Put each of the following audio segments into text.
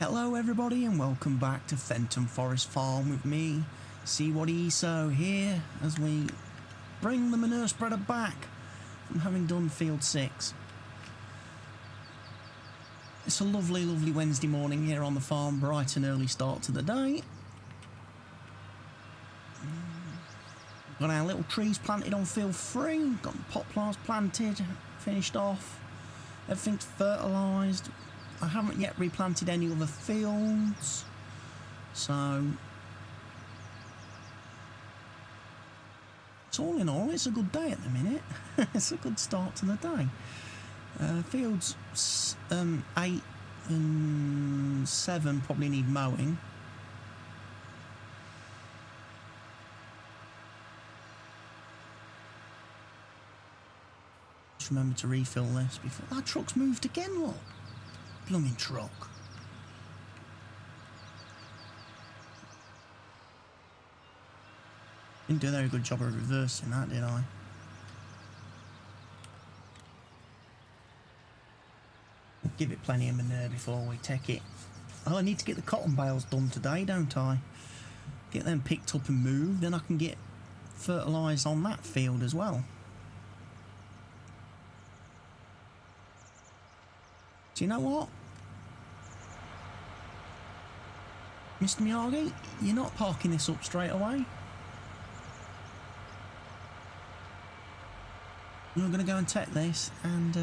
Hello everybody and welcome back to Fenton Forest Farm with me, CWATTYESO, here as we bring the manure spreader back from having done field 6. It's a lovely Wednesday morning here on the farm, bright and early start to the day. Got our little trees planted on field 3, got the poplars planted, finished off, everything's fertilised. I haven't yet replanted any other fields, so all in all, it's a good day at the minute. It's a good start to the day. Fields 8 and 7 probably need mowing. Just remember to refill this before that truck's moved again. Look. Blooming truck. Didn't do a very good job of reversing that, did I? We'll give it plenty of manure before we take it. Oh, I need to get the cotton bales done today, don't I? Get them picked up and moved, then I can get fertilised on that field as well. Do you know what? Mr. Miyagi, you're not parking this up straight away. You're going to go and take this and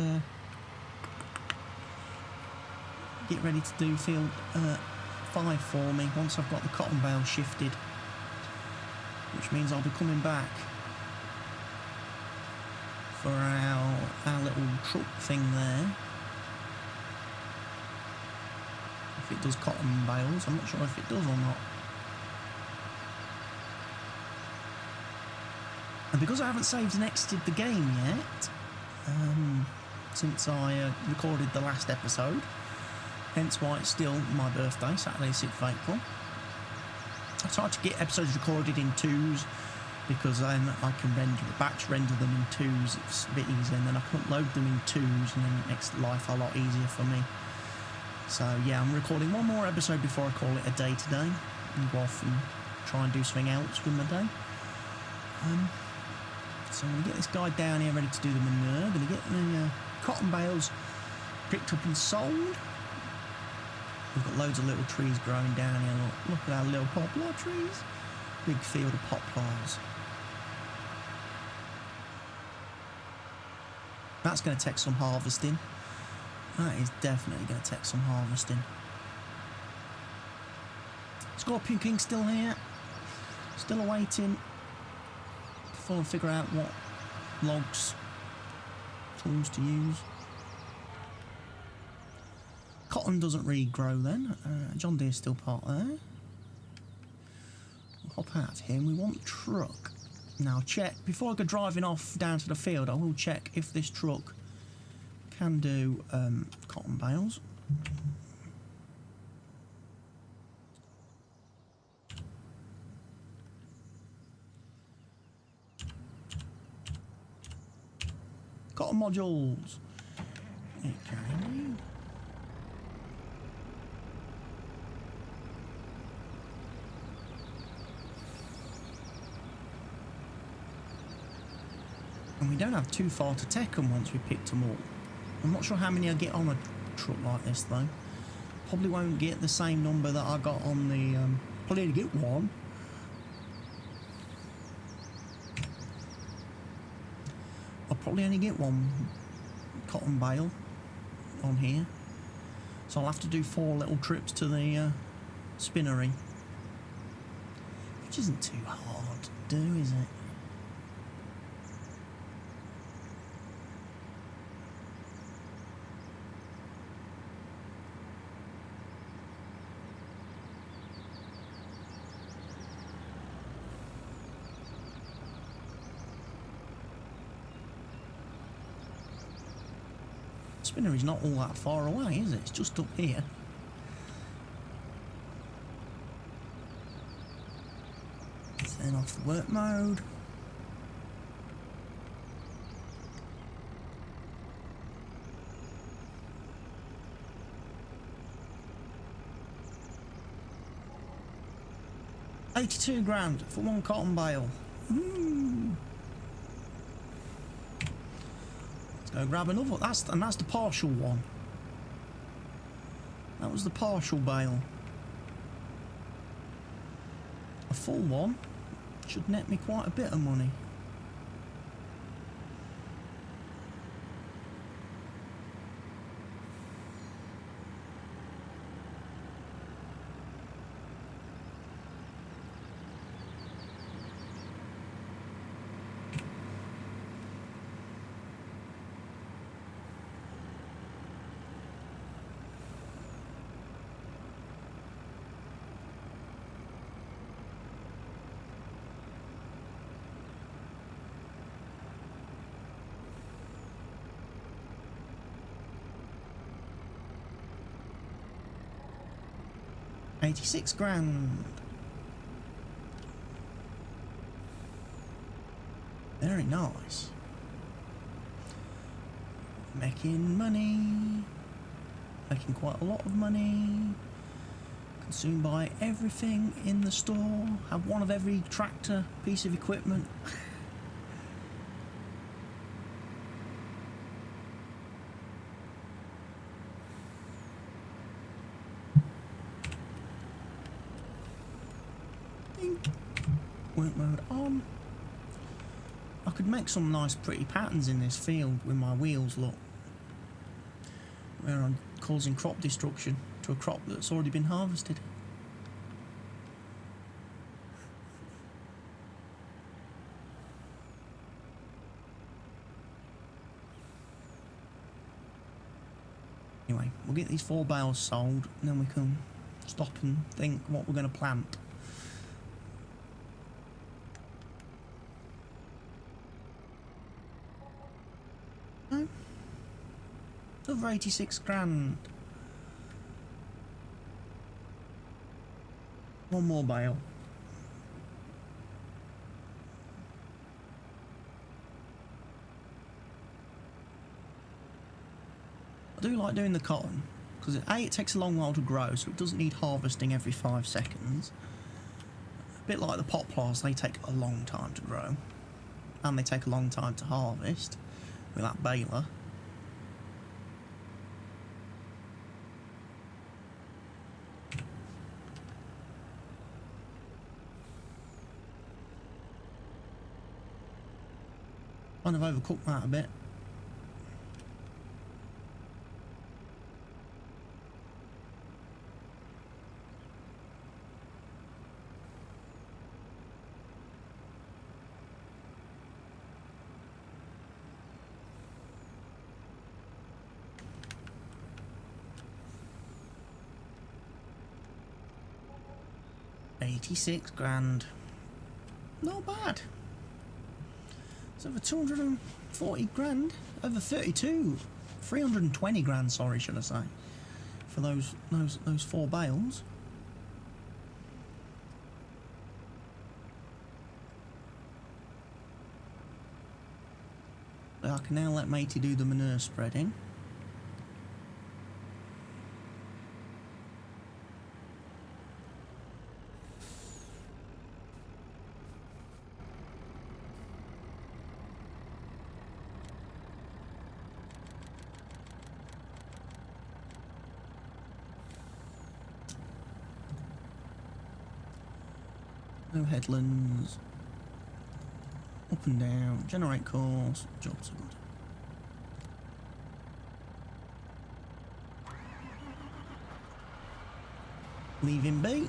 get ready to do field 5 for me once I've got the cotton bale shifted. Which means I'll be coming back for our little truck thing there. If it does cotton bales, I'm not sure if it does or not. And because I haven't saved and exited the game yet, since I recorded the last episode, hence why it's still my birthday, Saturday 6th of April. I tried to get episodes recorded in 2s, because then I can batch render them in 2s, it's a bit easier, and then I can upload them in 2s, and then it makes life a lot easier for me. So yeah, I'm recording one more episode before I call it a day today and go off and try and do something else with my day. So I'm going to get this guy down here ready to do the manure. Going to get the cotton bales picked up and sold. We've got loads of little trees growing down here. Look at our little poplar trees. Big field of poplars. That's going to take some harvesting. That is definitely going to take some harvesting. Scorpion King still here. Still awaiting before I figure out what logs, tools to use. Cotton doesn't really grow then. John Deere's still parked there. We'll hop out of here. We want the truck. Now check, before I go driving off down to the field, I will check if this truck can do cotton bales. Cotton modules. It can do. And we don't have too far to take them once we picked them all. I'm not sure how many I get on a truck like this though. Probably won't get the same number that I got on the... probably only get one. I'll probably only get one cotton bale on here. So I'll have to do 4 little trips to the spinnery. Which isn't too hard to do, is it? Spinnery's not all that far away, is it? It's just up here. Then off the work mode. 82 grand for one cotton bale. Let's go grab another. That's the partial one. That was the partial bale. A full one should net me quite a bit of money. £86 grand. Very nice. Making money. Making quite a lot of money. Consume by everything in the store. Have one of every tractor piece of equipment. Work mode on. I could make some nice pretty patterns in this field with my wheels, look. Where I'm causing crop destruction to a crop that's already been harvested. Anyway, we'll get these 4 bales sold and then we can stop and think what we're going to plant. Over 86 grand. One more bale. I do like doing the cotton because it takes a long while to grow, so it doesn't need harvesting every 5 seconds. A bit like the poplars, they take a long time to grow and they take a long time to harvest with that baler. Kind of overcooked that a bit. £86 grand. Not bad. It's over 240 grand. Over 32. 320 grand, sorry, should I say. For those 4 bales. I can now let matey do the manure spreading. No headlands. Up and down. Generate course. Jobs are good. Leave him be.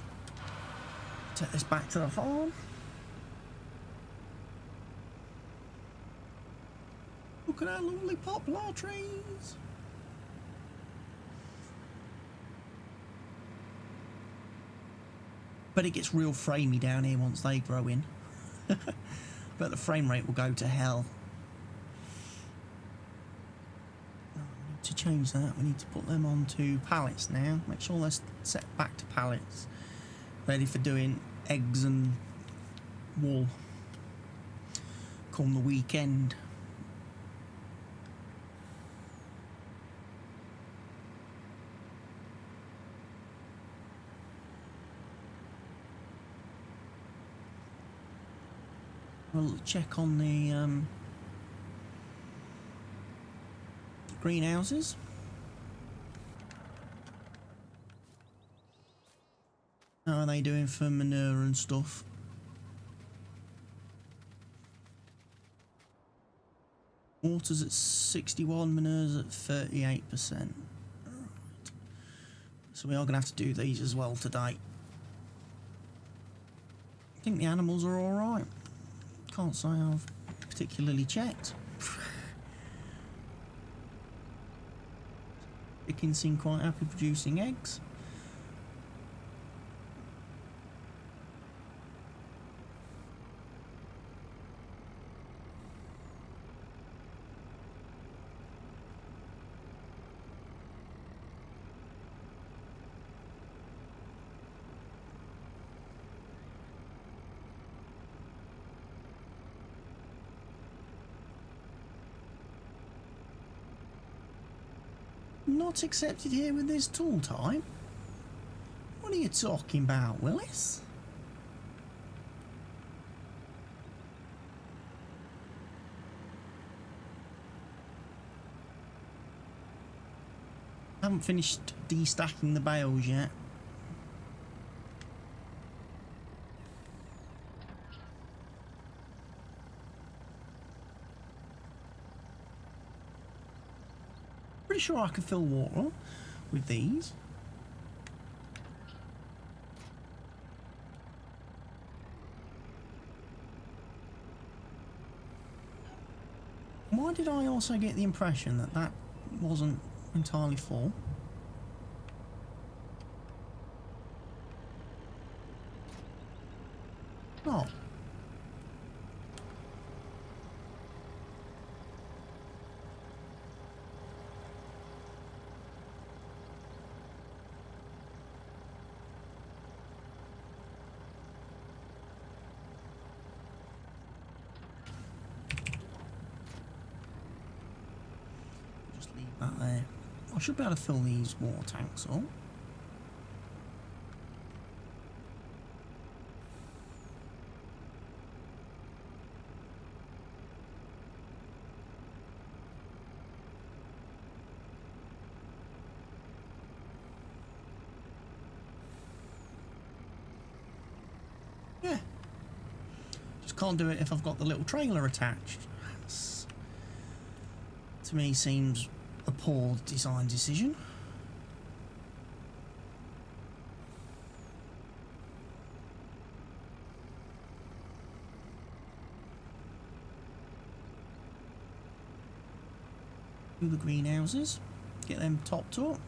Take this back to the farm. Look at our lovely poplar trees. But it gets real framey down here once they grow in. But the frame rate will go to hell. Oh, we need to change that. We need to put them onto pallets now. Make sure they're set back to pallets. Ready for doing eggs and wool come the weekend. We'll check on the greenhouses. How are they doing for manure and stuff? Water's at 61, manure's at 38%. Right. So we are going to have to do these as well today. I think the animals are alright. Can't say I've particularly checked. Chickens seem quite happy producing eggs. Not accepted here with this tool type? What are you talking about, Willis? Haven't finished destacking the bales yet. Pretty sure I can fill water with these. Why did I also get the impression that that wasn't entirely full? Oh. That there. I should be able to fill these water tanks up. Yeah. Just can't do it if I've got the little trailer attached. That's, to me, seems a poor design decision. Do the greenhouses, get them topped up.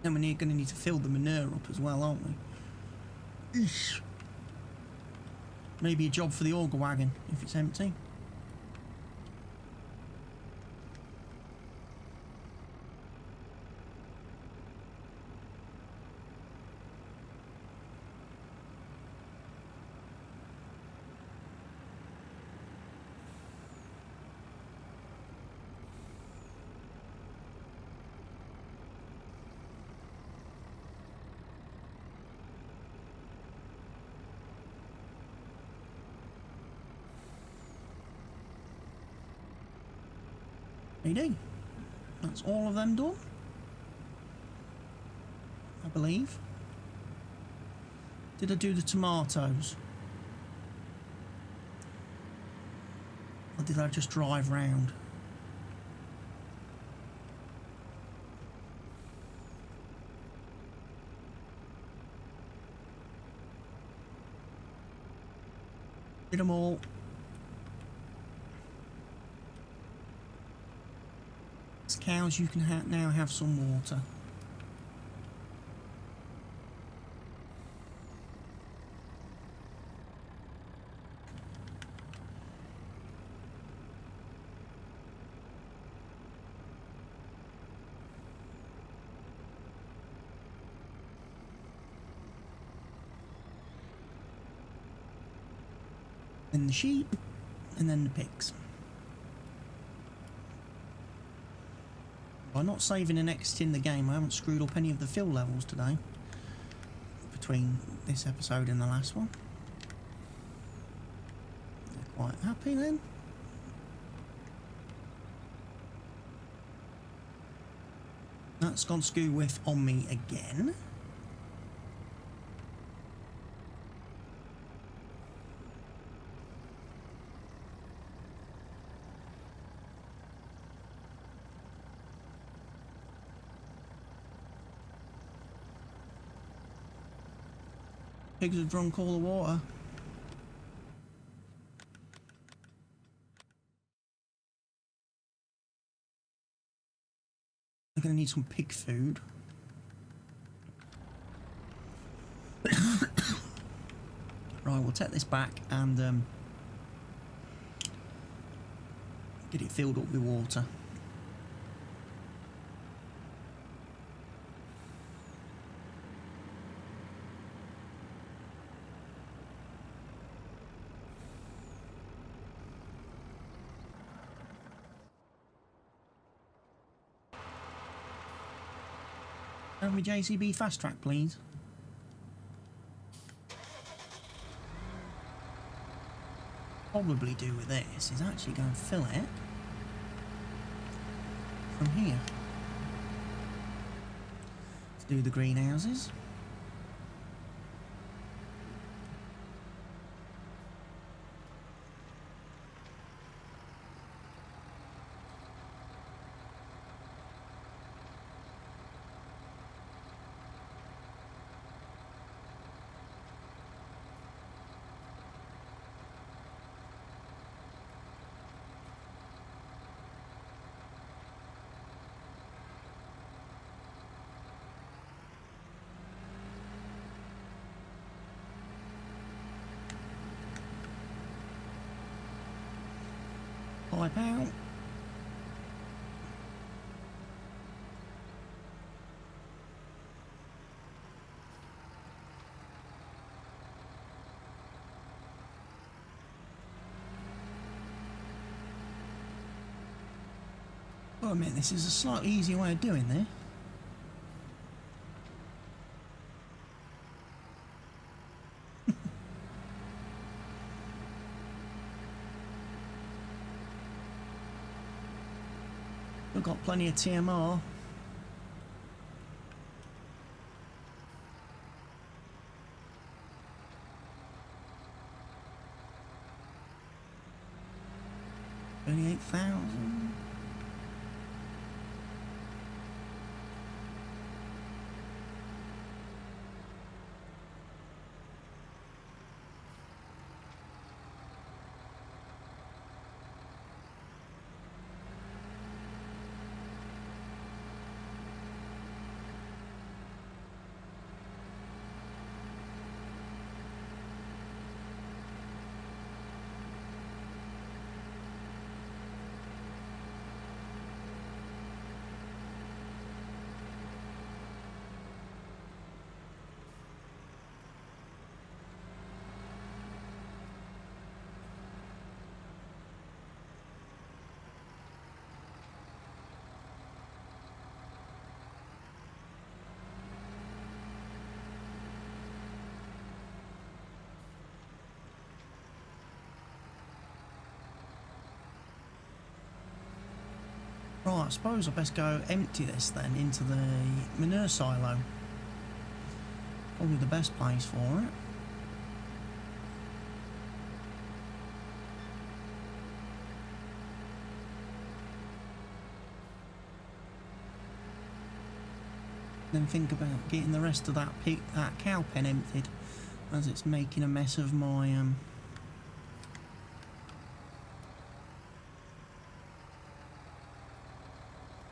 Then we're going to need to fill the manure up as well, aren't we? Eesh. Maybe a job for the auger wagon if it's empty. AD. That's all of them done, I believe. Did I do the tomatoes? Or did I just drive round? Did them all. Cows, you can now have some water. Then the sheep, and then the pigs. By not saving and exiting the game, I haven't screwed up any of the fill levels today. Between this episode and the last one. They're quite happy then. That's gone skew whiff on me again. Pigs have drunk all the water. I'm going to need some pig food. Right, we'll take this back and get it filled up with water. Have me JCB fast track, please. Probably do with this is actually go and fill it from here. Let's do the greenhouses. Pipe out. Well, I mean, this is a slightly easier way of doing this. We've got plenty of TMR. $38,000. Right, I suppose I best go empty this then into the manure silo. Probably the best place for it. Then think about getting the rest of that cow pen emptied, as it's making a mess of my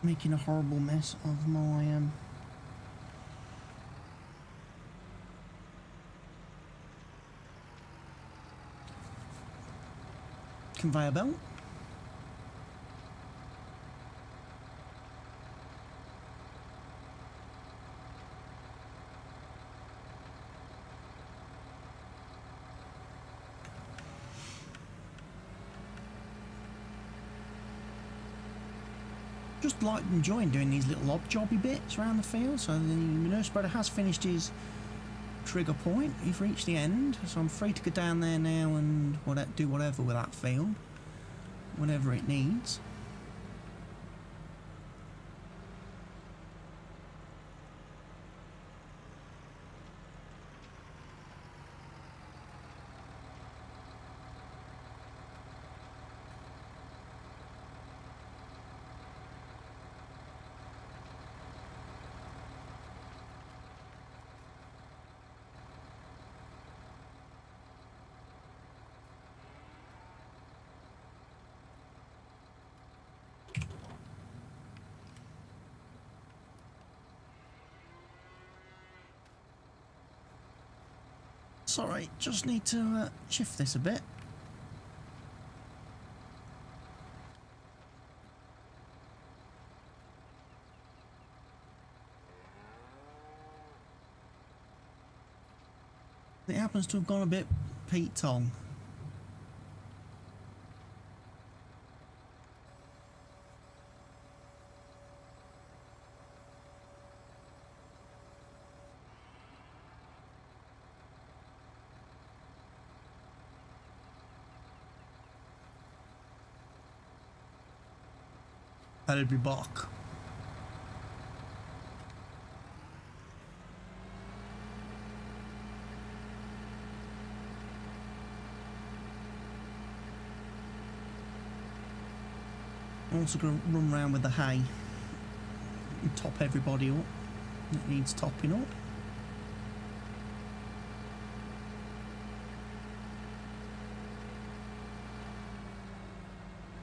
making a horrible mess of my conveyor belt. just like enjoying doing these little odd jobby bits around the field. So the manure spreader has finished his trigger point. He's reached the end, so I'm free to go down there now and do whatever with that field, whatever it needs. Sorry, just need to shift this a bit. It happens to have gone a bit Pete Tong. I'll be back. I'm also going to run around with the hay and top everybody up. It needs topping up.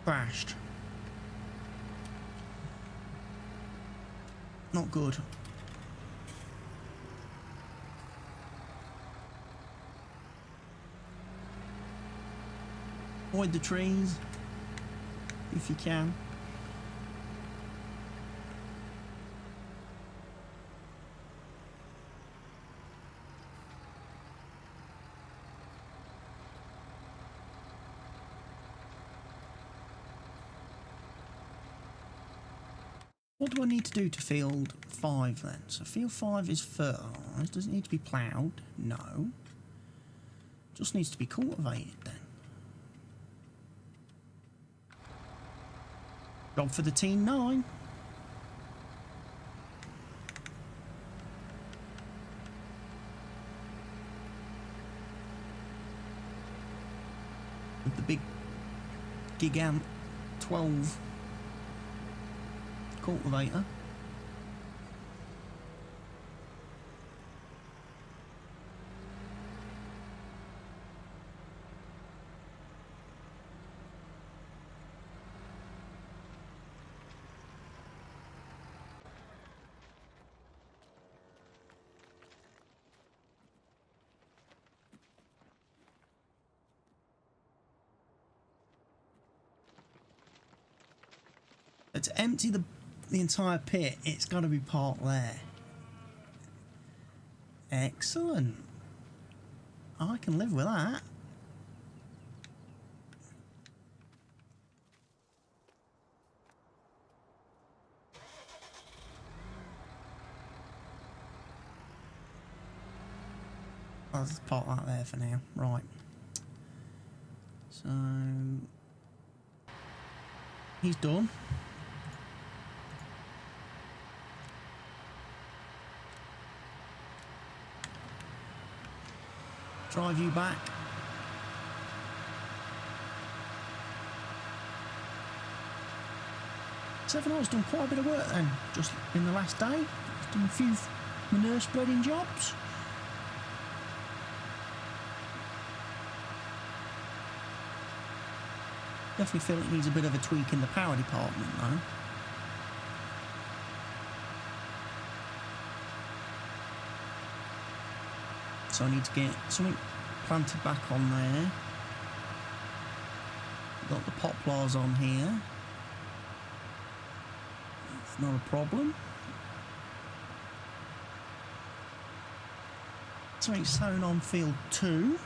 Crashed. Not good. Avoid the trees if you can. What do I need to do to field 5 then? So field 5 is fertilised. Does it need to be ploughed? No. Just needs to be cultivated then. Job for the team 9. With the big gigant 12 cultivator. But to empty the entire pit, it's got to be parked there. Excellent. I can live with that. I'll just park that there for now. Right. So he's done. Drive you back. Seven O's done quite a bit of work then, just in the last day. He's done a few manure spreading jobs. Definitely feel it needs a bit of a tweak in the power department though. So I need to get something planted back on there. Got the poplars on here. It's not a problem. Something sown on field 2.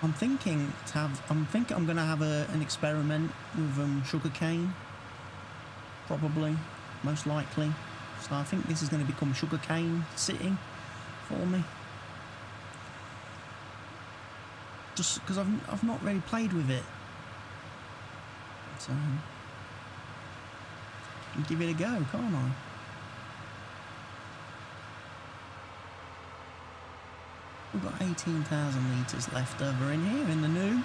I'm thinking I'm going to have an experiment with sugar cane, probably, most likely. So I think this is going to become sugar cane city for me. Just because I've not really played with it, so I can give it a go, can't I? We've got 18,000 litres left over in here in the new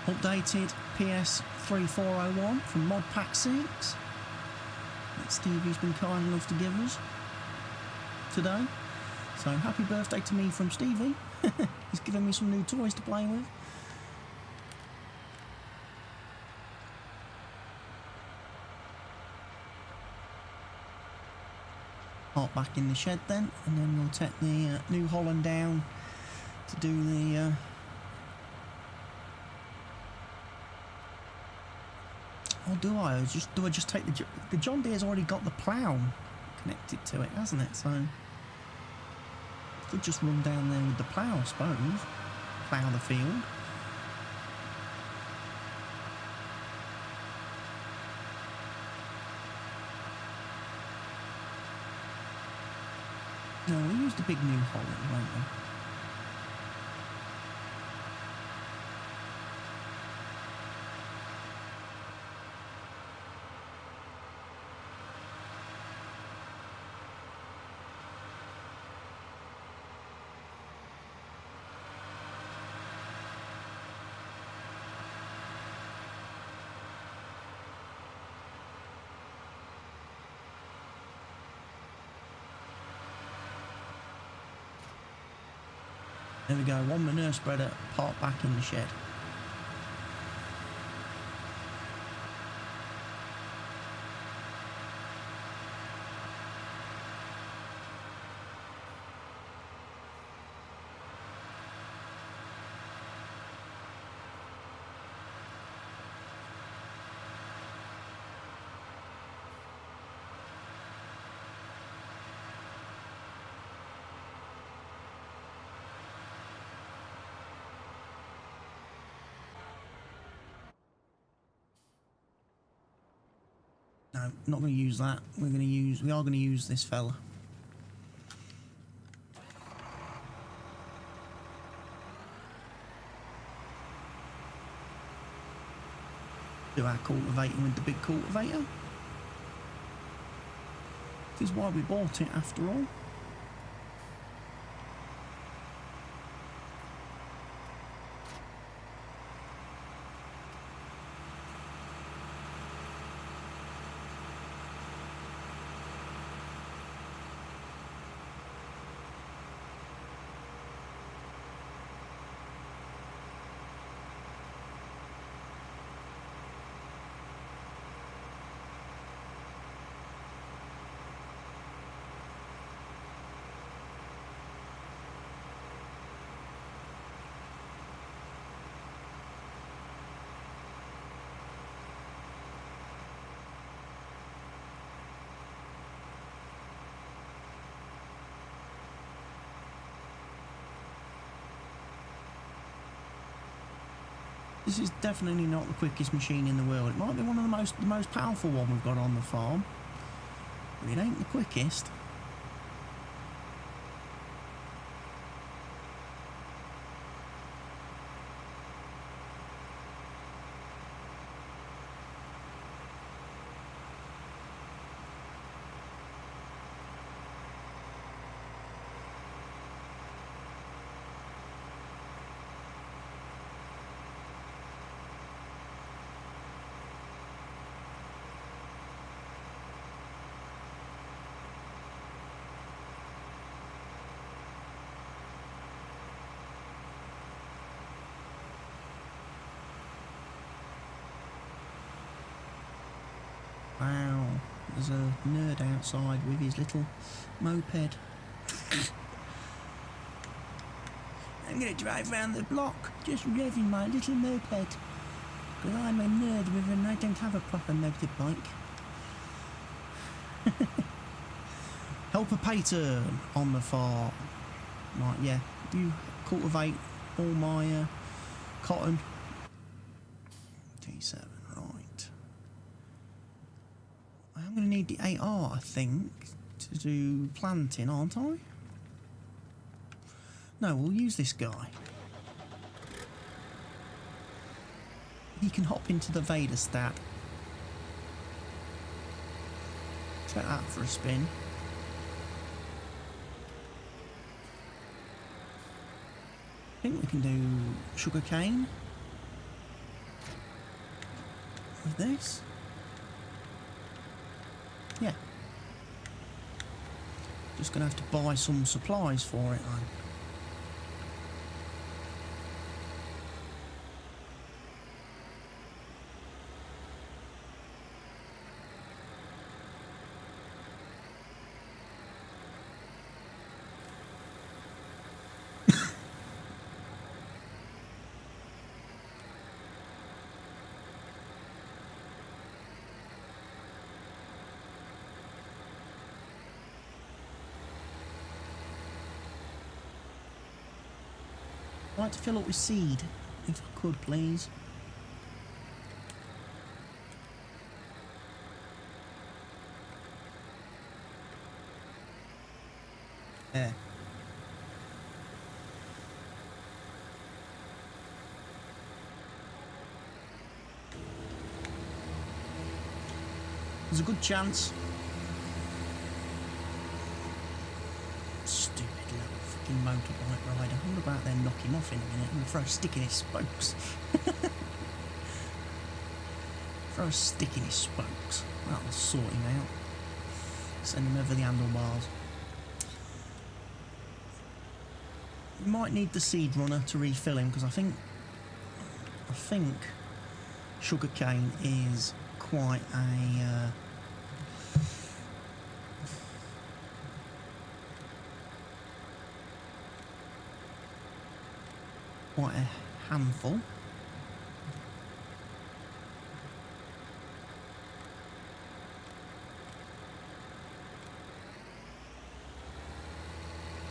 updated PS3 401 from Mod Pack 6 that Stevie's been kind enough to give us today. So happy birthday to me from Stevie. He's given me some new toys to play with. Park back in the shed then, and then we'll take the New Holland down to do the or do I just take the John Deere's already got the plough connected to it, hasn't it? So could just run down there with the plough, I suppose. Plough the field. No, we'll use the big New Holland, won't we? There we go, one manure spreader parked back in the shed. No, not going to use that. We are going to use this fella. Do our cultivating with the big cultivator. This is why we bought it after all. This is definitely not the quickest machine in the world. It might be one of the most powerful one we've got on the farm, but it ain't the quickest. Wow, there's a nerd outside with his little moped. I'm going to drive round the block, just revving my little moped. Because I'm a nerd and I don't have a proper motorbike. Help a pater on the farm. Right, yeah, you cultivate all my cotton. T7, right. I'm going to need the 8R, I think, to do planting, aren't I? No, we'll use this guy. He can hop into the Vader stat. Check that for a spin. I think we can do sugarcane with this. Yeah. Just going to have to buy some supplies for it, though. I'd like to fill up with seed, if I could, please. There. There's a good chance. Stupid little fucking motorbike rider. I'm about to knock him off in a minute and throw a stick in his spokes. Throw a stick in his spokes. That'll sort him out. Send him over the handlebars. We might need the seed runner to refill him because I think sugarcane is quite a handful.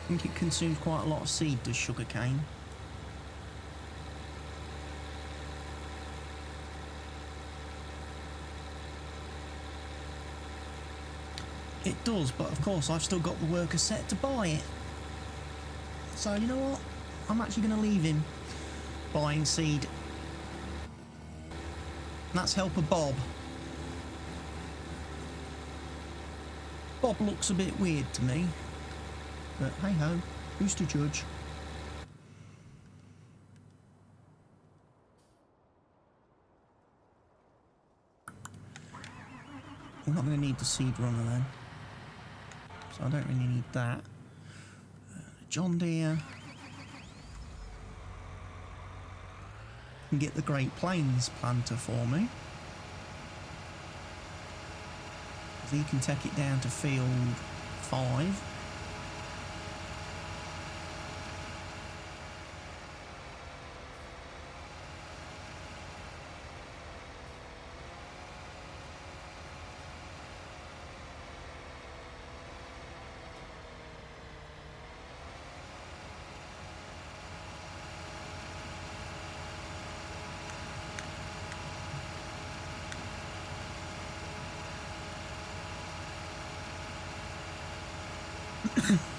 I think it consumes quite a lot of seed, does sugarcane. It does, but of course I've still got the worker set to buy it. So you know what? I'm actually going to leave him buying seed. That's helper Bob. Bob looks a bit weird to me. But hey ho, who's to judge? I'm not going to need the seed runner then. So I don't really need that. John Deere. Can get the Great Plains planter for me. So he can take it down to field 5.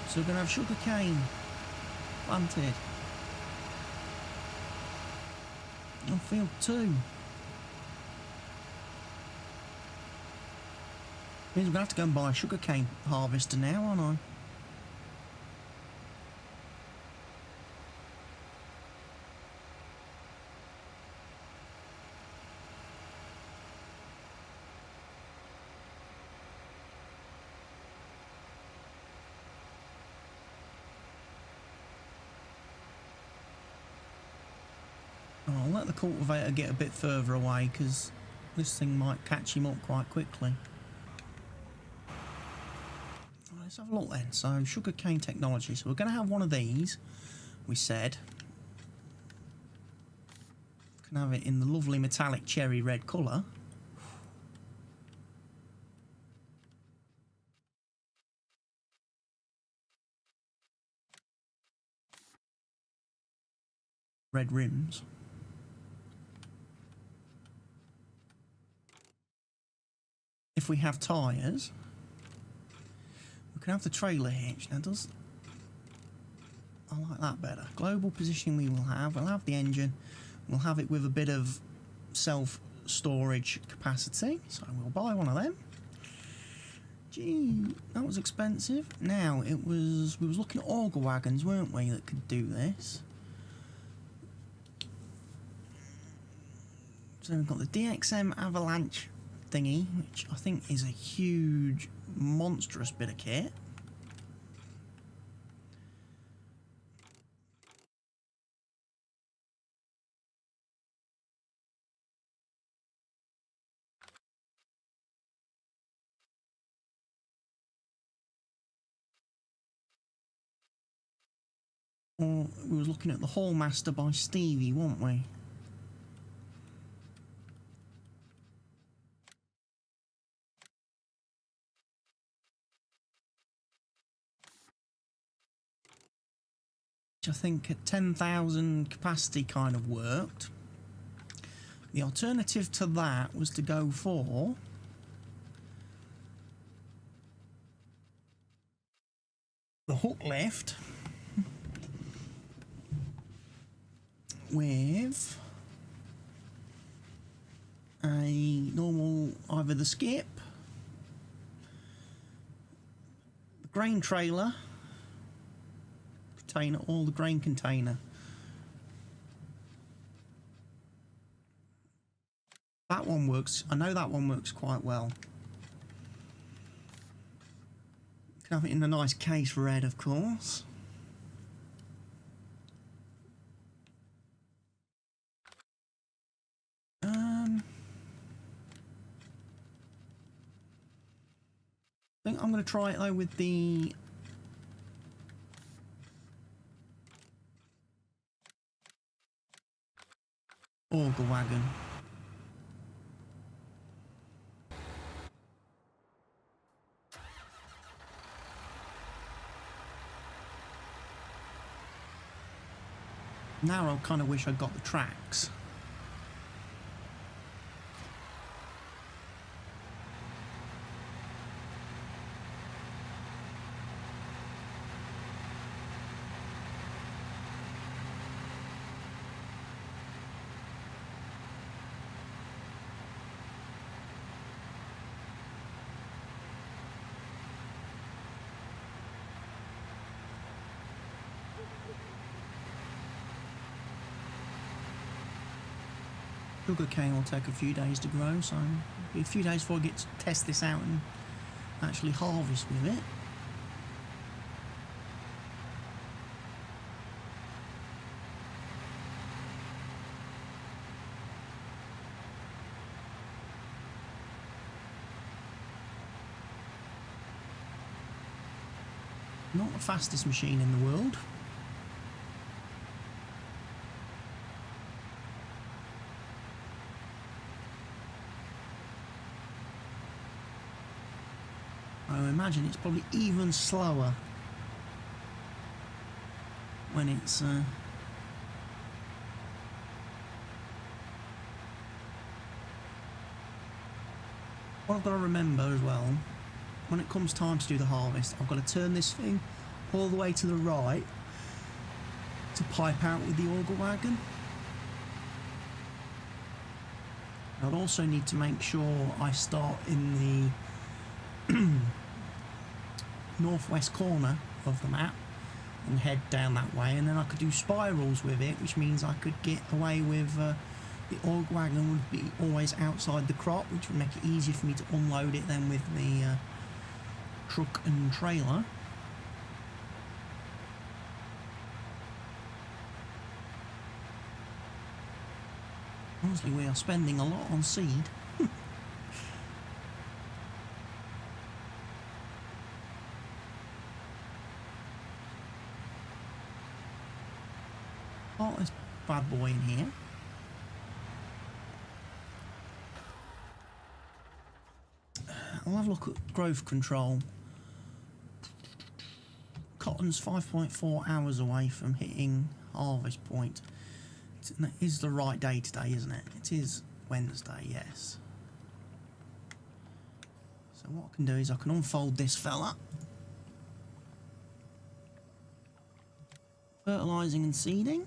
So we're going to have sugar cane planted on field 2. Means we're going to have to go and buy a sugar cane harvester now, aren't I? I'll let the cultivator get a bit further away because this thing might catch him up quite quickly. Right, let's have a look then. So, sugarcane technology. So we're going to have one of these, we said. We can have it in the lovely metallic cherry red colour. red rims. If we have tyres, we can have the trailer hitch. Now I like that better. Global positioning we will have. We'll have the engine. We'll have it with a bit of self-storage capacity. So we'll buy one of them. Gee, that was expensive. Now, we was looking at auger wagons, weren't we, that could do this. So we've got the DXM Avalanche thingy, which I think is a huge, monstrous bit of kit. Or we was looking at the Hallmaster by Stevie, weren't we? Which I think at 10,000 capacity kind of worked. The alternative to that was to go for the hook lift with a normal, either the skip, the grain trailer container, or the grain container. That one works. I know that one works quite well. Can have it in a nice case red, of course. I think I'm going to try it though with the auger wagon. Now I kind of wish I got the tracks. Sugarcane will take a few days to grow, so it'll be a few days before I get to test this out and actually harvest with it. Not the fastest machine in the world. I imagine it's probably even slower when it's what I've got to remember as well, when it comes time to do the harvest, I've got to turn this thing all the way to the right to pipe out with the auger wagon. I'd also need to make sure I start in the northwest corner of the map and head down that way, and then I could do spirals with it, which means I could get away with the auger wagon would be always outside the crop, which would make it easier for me to unload it then with the truck and trailer. Honestly, we are spending a lot on seed. Oh, this bad boy in here. I'll have a look at growth control. Cotton's 5.4 hours away from hitting harvest point. It is the right day today, isn't it? It is Wednesday, yes. So what I can do is I can unfold this fella. Fertilising and seeding.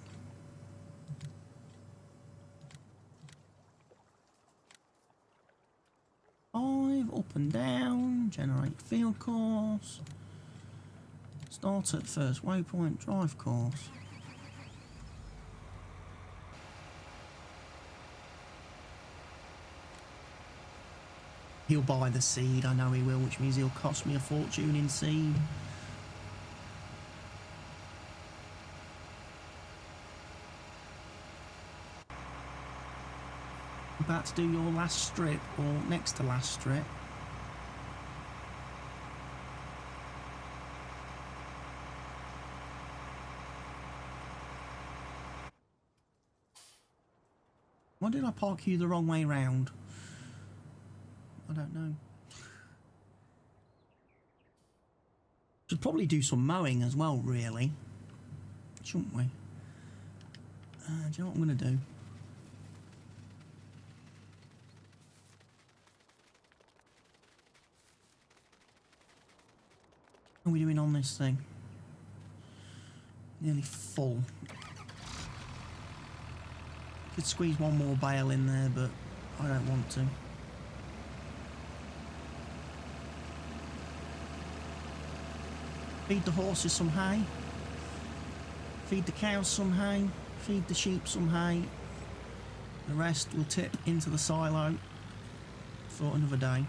Up and down, generate field course. Start at first waypoint, drive course. He'll buy the seed, I know he will, which means he'll cost me a fortune in seed. About to do your last strip, or next to last strip. Why did I park you the wrong way round? I don't know. Should probably do some mowing as well, really. Shouldn't we? Do you know what I'm going to do? What are we doing on this thing? Nearly full. Could squeeze one more bale in there, but I don't want to. Feed the horses some hay. Feed the cows some hay. Feed the sheep some hay. The rest will tip into the silo for another day.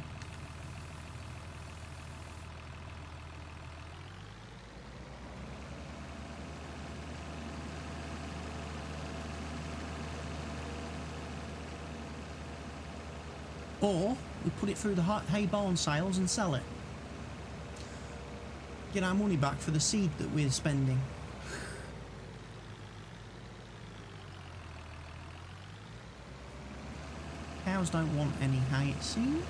Or we put it through the hay barn sales and sell it. Get our money back for the seed that we're spending. Cows don't want any hay, it seems.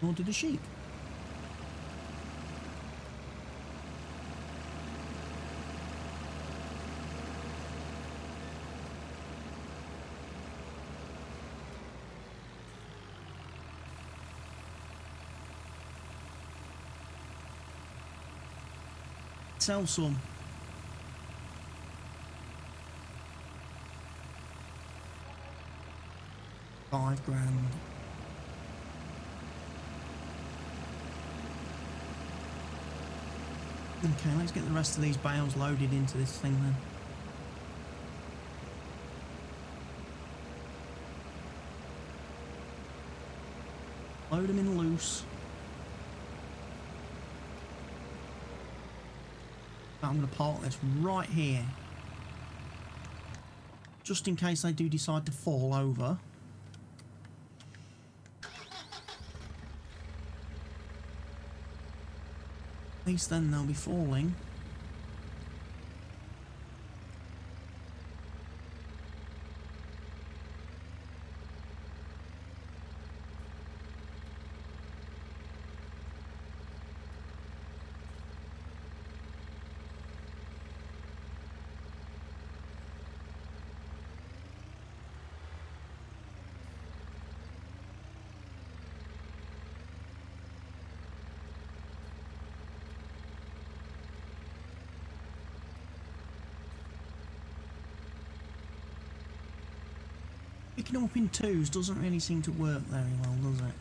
Nor do the sheep. Sell some. £5 grand. Okay, let's get the rest of these bales loaded into this thing then. Load them in loose. I'm going to park this right here, just in case they do decide to fall over. At least then they'll be falling. Picking them up in twos doesn't really seem to work very well, does it?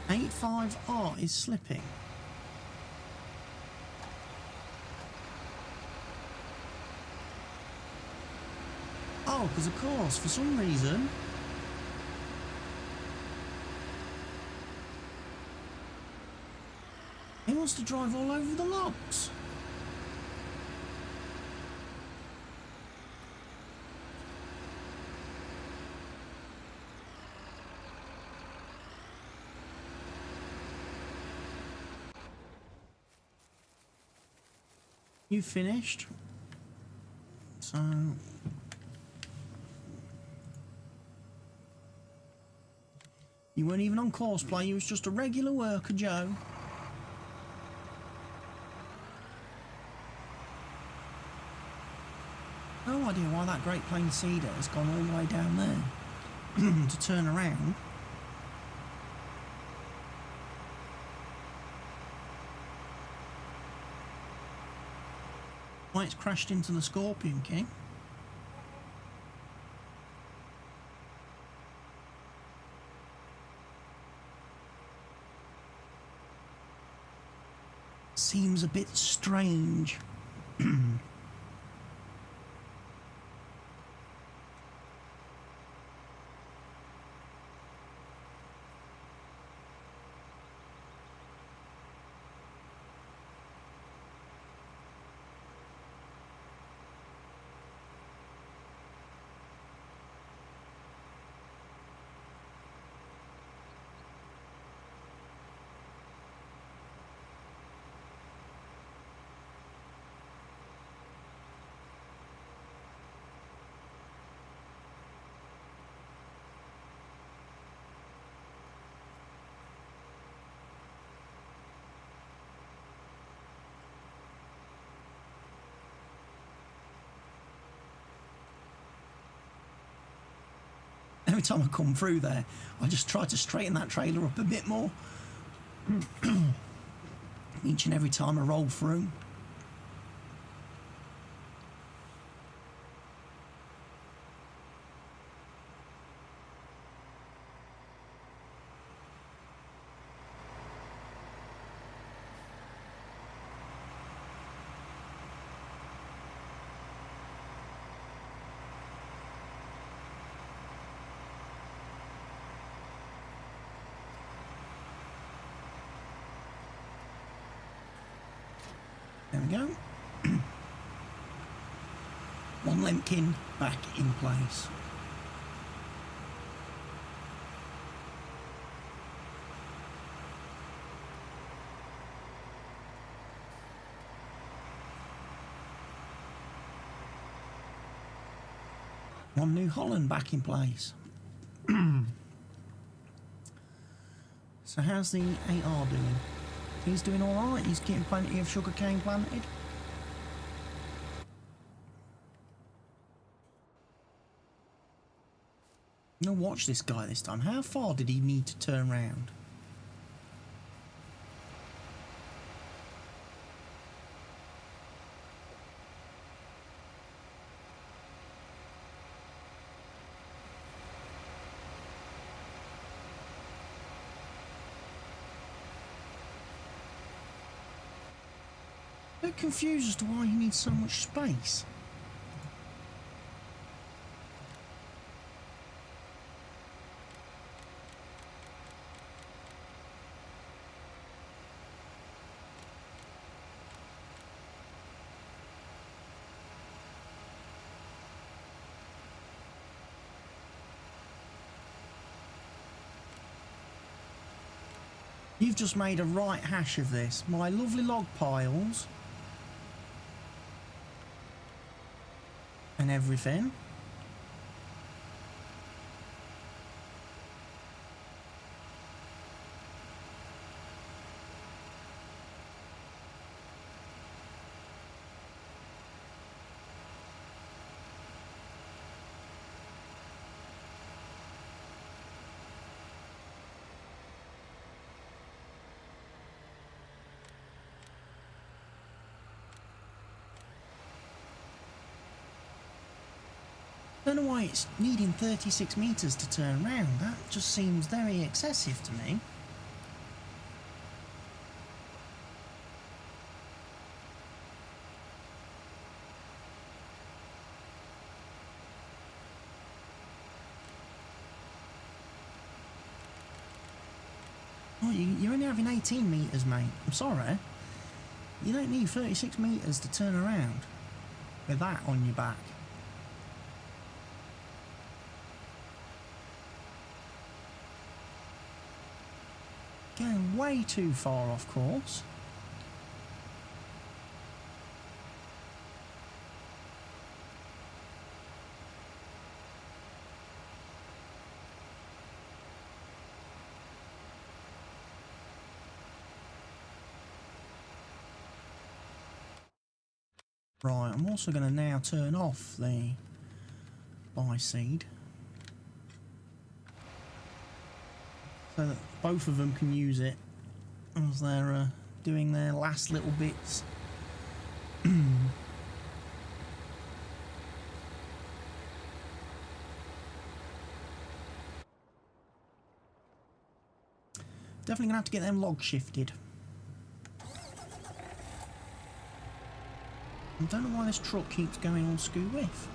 .85R is slipping. Oh, because of course, for some reason, he wants to drive all over the logs. You finished. So... You weren't even on courseplay, you was just a regular worker, Joe. No idea why that Great Plains Cedar has gone all the way down there to turn around. Why it's crashed into the Scorpion King. Seems a bit strange. Every time I come through there, I just try to straighten that trailer up a bit more. Each and every time I roll through. There we go. One Lemkin back in place. One New Holland back in place. So how's the AR doing? He's doing alright, he's getting plenty of sugarcane planted. Now watch this guy this time. How far did he need to turn round? A bit confused as to why he needs so much space. You've just made a right hash of this. My lovely log piles and everything. I don't know why it's needing 36 metres to turn round. That just seems very excessive to me. Oh, you're only having 18 metres, mate. I'm sorry. You don't need 36 metres to turn around with that on your back. Going way too far off course. Right, I'm also going to now turn off the buy seed so that both of them can use it as they're doing their last little bits. Definitely going to have to get them logs shifted. I don't know why this truck keeps going all skew with.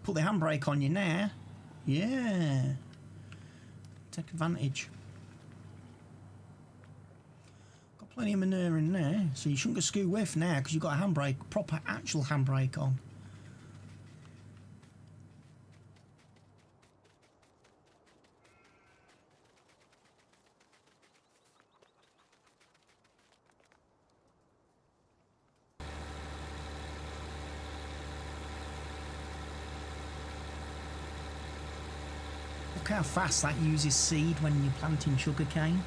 Put the handbrake on you now. Yeah. Take advantage. Got plenty of manure in there, so you shouldn't go skew whiff now because you've got a handbrake, proper actual handbrake on. Look how fast that uses seed when you're planting sugarcane.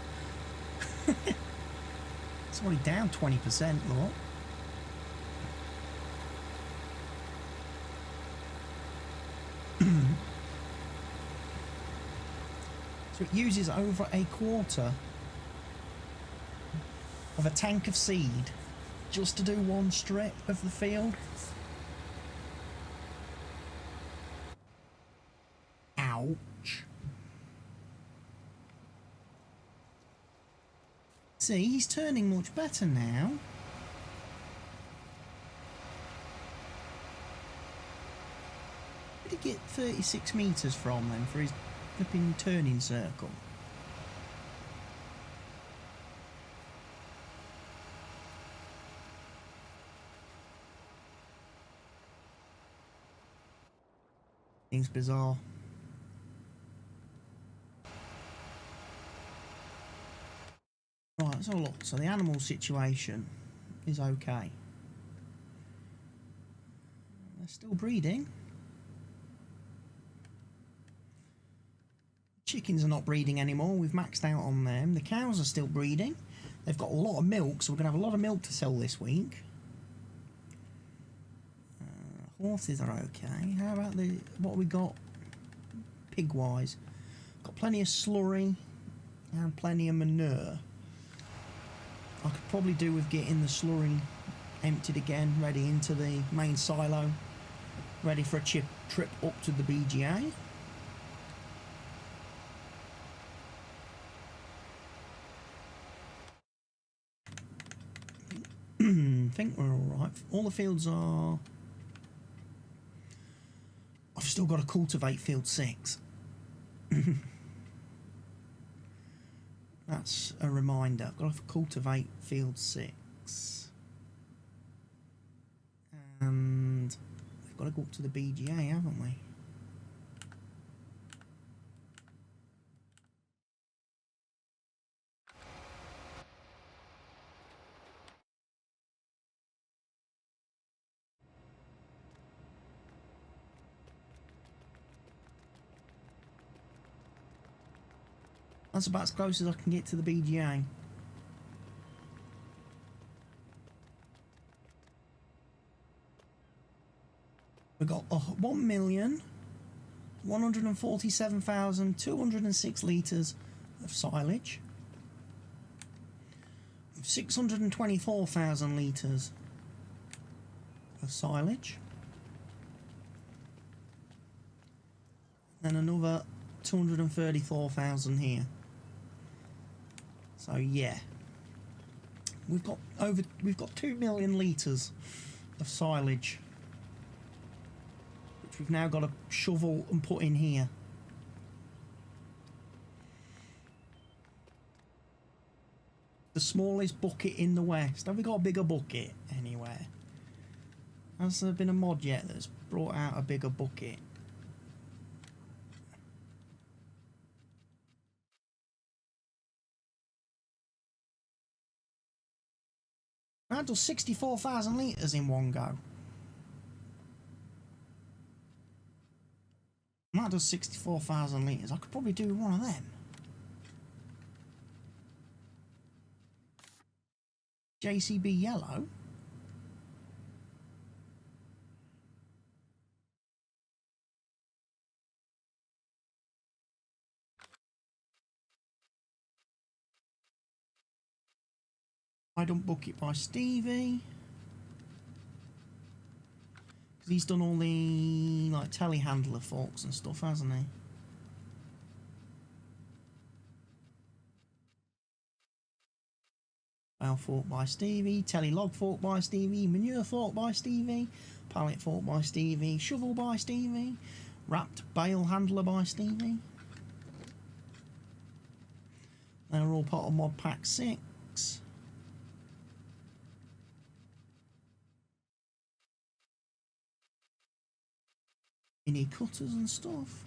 It's already down 20%, look. So it uses over a quarter of a tank of seed just to do one strip of the field. Ouch. See, he's turning much better now. Where did he get 36 metres from then for his flipping turning circle? Seems bizarre. Right, let's have a look. So the animal situation is okay. They're still breeding. Chickens are not breeding anymore. We've maxed out on them. The cows are still breeding. They've got a lot of milk, so we're going to have a lot of milk to sell this week. Horses are okay. How about what we got pig-wise? Got plenty of slurry and plenty of manure. I could probably do with getting the slurry emptied again, ready into the main silo, ready for a trip up to the BGA. I think we're alright. All the fields are... I've still got to cultivate field 6. That's a reminder. I've got to cultivate field 6. And we've got to go up to the BGA, haven't we? That's about as close as I can get to the BGA. We've got 1,147,206 litres of silage. 624,000 litres of silage. And another 234,000 here. So yeah, we've got 2 million litres of silage, which we've now got to shovel and put in here. The smallest bucket in the West. Have we got a bigger bucket anywhere? Has there been a mod yet that's brought out a bigger bucket? That does 64,000 litres in one go. And that does 64,000 litres. I could probably do one of them. JCB yellow. I don't book it by Stevie. Because he's done all the like telehandler forks and stuff, hasn't he? Bale fork by Stevie, telly log fork by Stevie, manure fork by Stevie, pallet fork by Stevie, shovel by Stevie, wrapped bale handler by Stevie. They're all part of mod pack 6. Mini cutters and stuff.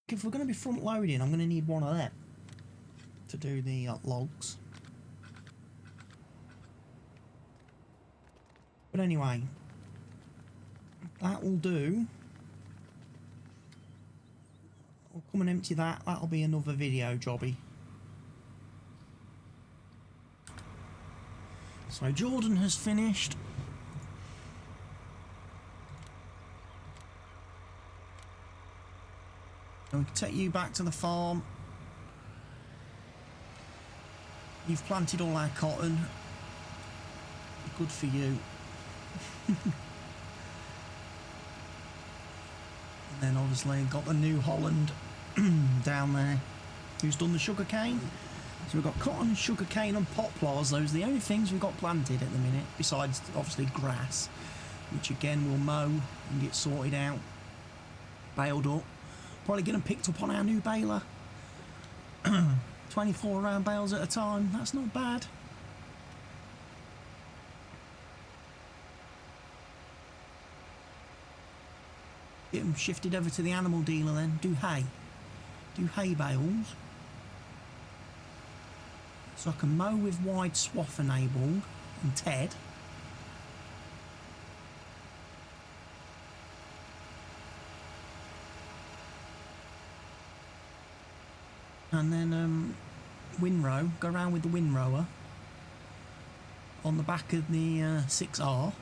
If we're going to be front loading, I'm going to need one of them to do the logs. But anyway, that will do. I'll come and empty that. That'll be another video jobby. So Jordan has finished. And we can take you back to the farm. You've planted all our cotton. Good for you. And then obviously got the New Holland down there, who's done the sugar cane. So we've got cotton, sugar cane and poplars. Those are the only things we've got planted at the minute, besides obviously grass, which again we'll mow and get sorted out, baled up. Probably getting picked up on our new baler. 24 round bales at a time, that's not bad. Get them shifted over to the animal dealer then, do hay bales. So I can mow with wide swath enabled and Ted. And then windrow, go around with the windrower on the back of the 6R.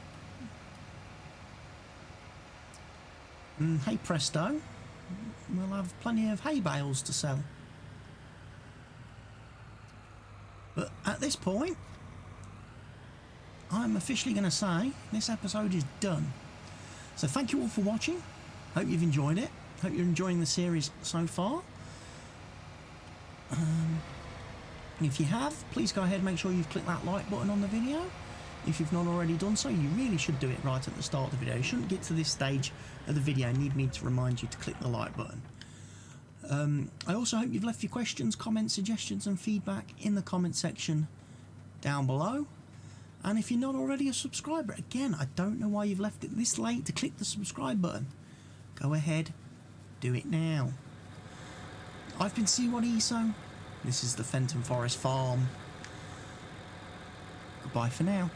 And hey presto, we'll have plenty of hay bales to sell. But at this point, I'm officially going to say this episode is done. So thank you all for watching. Hope you've enjoyed it. Hope you're enjoying the series so far. If you have, please go ahead and make sure you've clicked that like button on the video. If you've not already done so, you really should do it right at the start of the video. You shouldn't get to this stage of the video and need me to remind you to click the like button. I also hope you've left your questions, comments, suggestions and feedback in the comment section down below. And if you're not already a subscriber, again, I don't know why you've left it this late to click the subscribe button. Go ahead, do it now. I've been CWATTYESO. This is the Fenton Forest Farm. Goodbye for now.